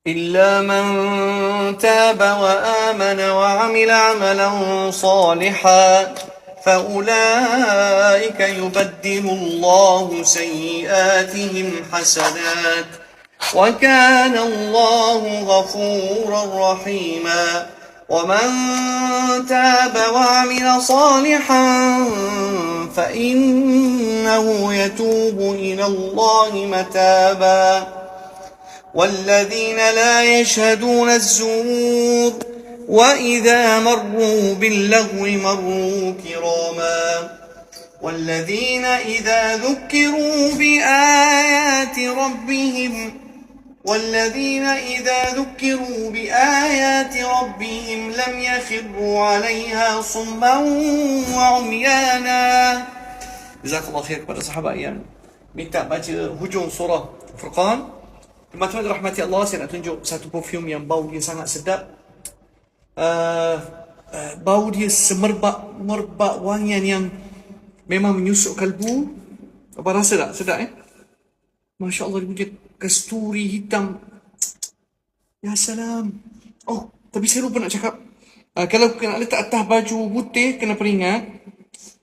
إلا من تاب وآمن وعمل عملا صالحا فأولئك يبدل الله سيئاتهم حسنات وكان الله غفورا رحيما ومن تاب وعمل صالحا فإنه يتوب إلى الله متابا والذين لا يشهدون الزور وإذا مروا باللغو مروا كراما والذين إذا ذكروا بآيات ربهم لم يخروا عليها صما وعميانا. Jazakallah khair kepada sahabat yang minta baca hujung surah Furqan. Teman-teman rahmati Allah, saya nak tunjuk satu perfume yang bau dia sangat sedap. Bau dia semerbak wangian yang memang menyusuk kalbu. Apa rasa tak? Sedap Masya Allah, dia punya kasturi hitam. Ya salam. Oh, tapi saya lupa nak cakap. Kalau nak letak atas baju putih, kena peringat.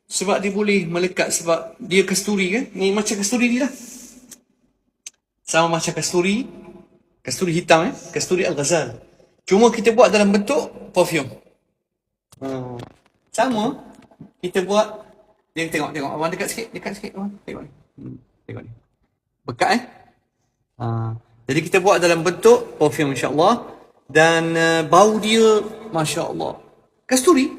Sebab dia boleh melekat, sebab dia kasturi kan. Ni macam kasturi ni lah. Sama macam kasturi hitam kasturi Al-Ghazal. Cuma kita buat dalam bentuk perfume. Sama kita buat. Dia tengok abang dekat sikit abang. Tengok ni. Bekat jadi kita buat dalam bentuk perfume insya-Allah, dan bau dia masya-Allah kasturi.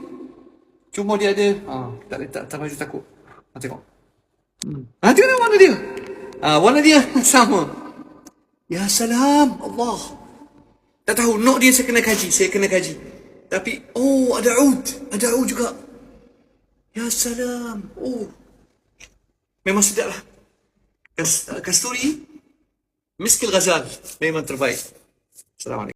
Cuma dia ada tak letak atas baju takut. Tengok. Tengok warna dia. Warna dia sama. Ya salam, Allah. Tak tahu, nok dia saya kena kaji. Tapi, ada oud juga. Ya salam. Memang sedap lah. Kasturi, Miskil Ghazal, memang terbaik. Assalamualaikum.